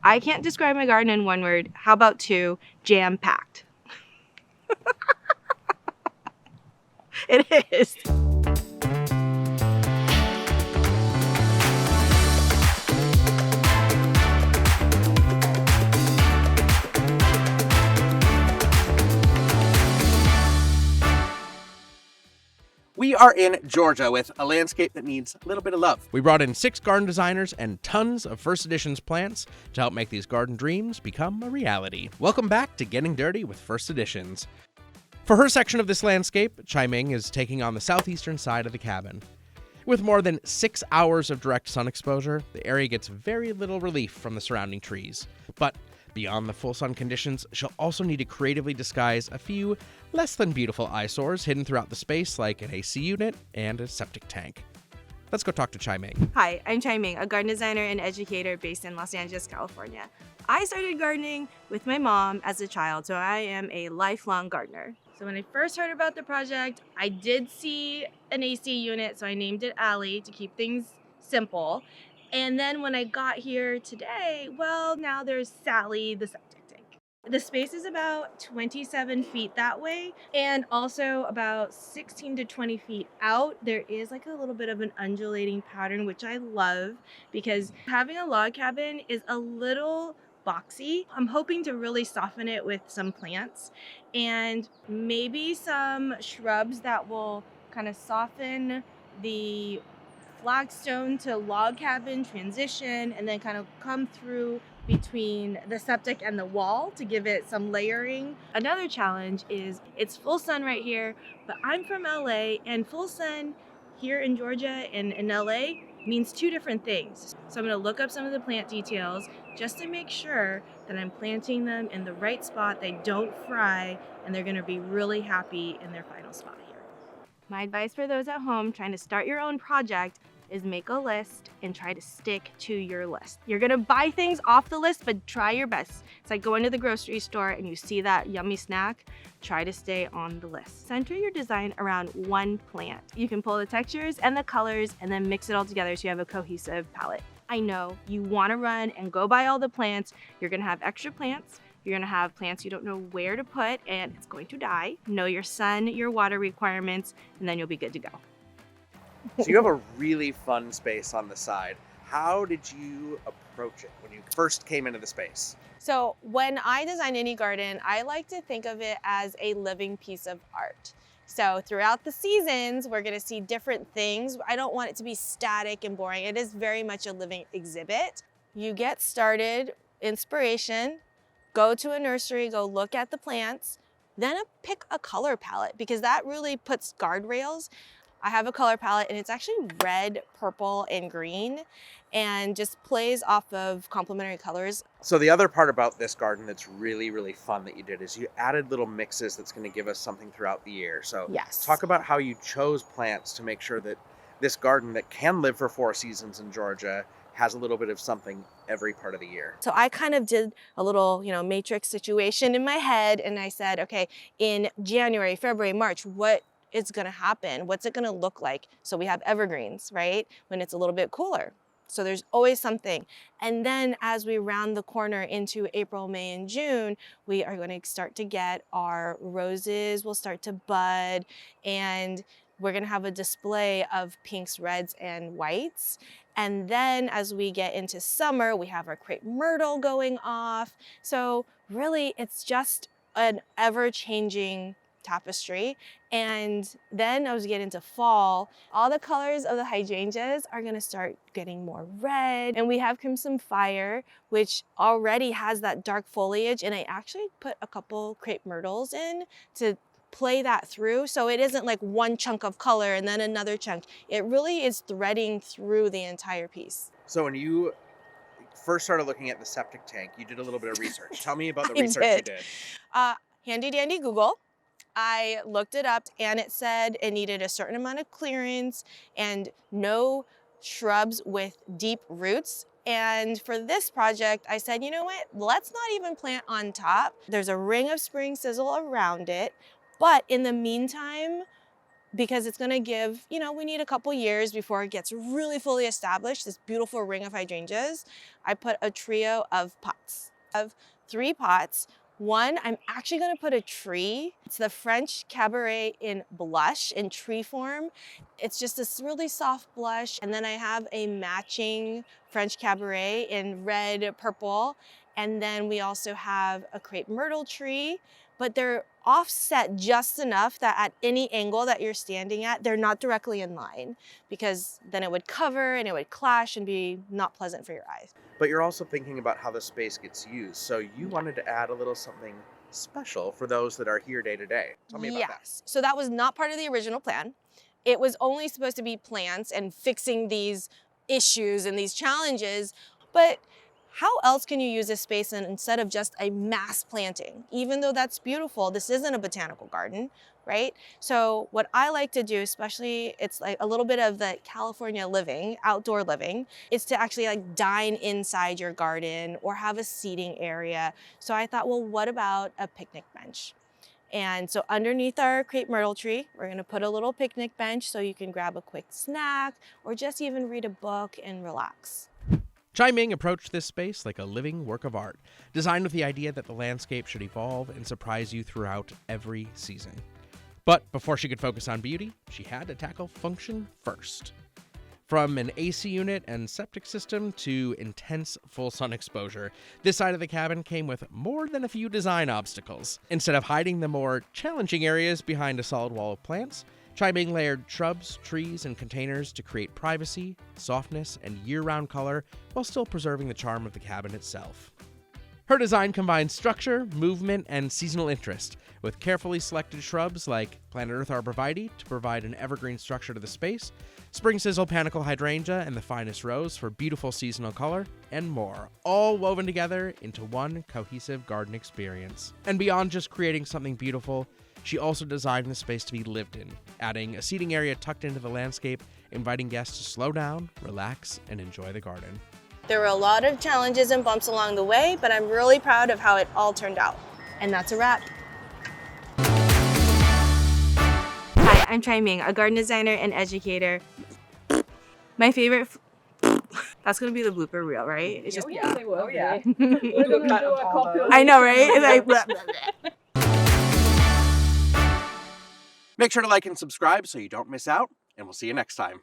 I can't describe my garden in one word. How about two? Jam-packed. It is. We are in Georgia with a landscape that needs a little bit of love. We brought in 6 garden designers and tons of First Editions plants to help make these garden dreams become a reality. Welcome back to Getting Dirty with First Editions. For her section of this landscape, Chia-Ming is taking on the southeastern side of the cabin. With more than 6 hours of direct sun exposure, the area gets very little relief from the surrounding trees. But beyond the full sun conditions, she'll also need to creatively disguise a few less than beautiful eyesores hidden throughout the space, like an AC unit and a septic tank. Let's go talk to Chia-Ming. Hi, I'm Chia-Ming, a garden designer and educator based in Los Angeles, California. I started gardening with my mom as a child, so I am a lifelong gardener. So when I first heard about the project, I did see an AC unit, so I named it Allie to keep things simple. And then when I got here today, well, now there's Sally, the septic tank. The space is about 27 feet that way, and also about 16 to 20 feet out, there is like a little bit of an undulating pattern, which I love because having a log cabin is a little boxy. I'm hoping to really soften it with some plants and maybe some shrubs that will kind of soften the flagstone to log cabin transition and then kind of come through between the septic and the wall to give it some layering. Another challenge is it's full sun right here, but I'm from LA, and full sun here in Georgia and in LA means two different things. So I'm going to look up some of the plant details just to make sure that I'm planting them in the right spot, they don't fry, and they're going to be really happy in their final spot here. My advice for those at home trying to start your own project is make a list and try to stick to your list. You're gonna buy things off the list, but try your best. It's like going to the grocery store and you see that yummy snack, try to stay on the list. Center your design around one plant. You can pull the textures and the colors and then mix it all together so you have a cohesive palette. I know you wanna run and go buy all the plants. You're gonna have extra plants. You're gonna have plants you don't know where to put and it's going to die. Know your sun, your water requirements, and then you'll be good to go. So you have a really fun space on the side. How did you approach it when you first came into the space? So when I design any garden, I like to think of it as a living piece of art. So throughout the seasons, we're gonna see different things. I don't want it to be static and boring. It is very much a living exhibit. You get started, inspiration, go to a nursery, go look at the plants, then pick a color palette because that really puts guardrails. I have a color palette and it's actually red, purple, and green and just plays off of complementary colors. So the other part about this garden that's really, really fun that you did is you added little mixes that's going to give us something throughout the year. So Yes. Talk about how you chose plants to make sure that this garden that can live for 4 seasons in Georgia has a little bit of something every part of the year. So I kind of did a little, matrix situation in my head and I said, okay, in January, February, March, what is gonna happen? What's it gonna look like? So we have evergreens, right? When it's a little bit cooler. So there's always something. And then as we round the corner into April, May, and June, we are gonna start to get our roses will start to bud and we're gonna have a display of pinks, reds, and whites. And then as we get into summer, we have our crepe myrtle going off. So really it's just an ever-changing tapestry. And then as we get into fall, all the colors of the hydrangeas are gonna start getting more red. And we have Crimson Fire, which already has that dark foliage. And I actually put a couple crepe myrtles in to play that through. So it isn't like one chunk of color and then another chunk. It really is threading through the entire piece. So when you first started looking at the septic tank, you did a little bit of research. Tell me about the I research you did. Handy dandy Google. I looked it up and it said it needed a certain amount of clearance and no shrubs with deep roots. And for this project, I said, you know what, let's not even plant on top. There's a ring of spring sizzle around it. But in the meantime, because it's going to give, we need a couple years before it gets really fully established, this beautiful ring of hydrangeas. I put a trio of pots. I have 3 pots. One, I'm actually going to put a tree. It's the French Cabaret in blush in tree form. It's just this really soft blush. And then I have a matching French Cabaret in red, purple. And then we also have a crepe myrtle tree, but they're offset just enough that at any angle that you're standing at, they're not directly in line, because then it would cover and it would clash and be not pleasant for your eyes. But you're also thinking about how the space gets used. So you wanted to add a little something special for those that are here day to day. Tell me about that. Yes. So that was not part of the original plan. It was only supposed to be plants and fixing these issues and these challenges. But how else can you use this space instead of just a mass planting? Even though that's beautiful, this isn't a botanical garden, right? So what I like to do, especially it's like a little bit of the California living, outdoor living, is to actually like dine inside your garden or have a seating area. So I thought, well, what about a picnic bench? And so underneath our crepe myrtle tree, we're gonna put a little picnic bench so you can grab a quick snack or just even read a book and relax. Chia-Ming approached this space like a living work of art, designed with the idea that the landscape should evolve and surprise you throughout every season. But before she could focus on beauty, she had to tackle function first. From an AC unit and septic system to intense full sun exposure, this side of the cabin came with more than a few design obstacles. Instead of hiding the more challenging areas behind a solid wall of plants, Chia-Ming layered shrubs, trees, and containers to create privacy, softness, and year-round color while still preserving the charm of the cabin itself. Her design combines structure, movement, and seasonal interest, with carefully selected shrubs like Planet Earth arborvitae to provide an evergreen structure to the space, spring sizzle panicle hydrangea and the finest rose for beautiful seasonal color, and more, all woven together into one cohesive garden experience. And beyond just creating something beautiful, she also designed the space to be lived in, adding a seating area tucked into the landscape, inviting guests to slow down, relax, and enjoy the garden. There were a lot of challenges and bumps along the way, but I'm really proud of how it all turned out. And that's a wrap. Hi, I'm Chia-Ming, a garden designer and educator. My favorite... That's going to be the blooper reel, right? It's just... Oh yeah, they will. Oh, yeah. We're gonna do a compilation. I know, right? It's like... blah, blah, blah. Make sure to like and subscribe so you don't miss out, and we'll see you next time.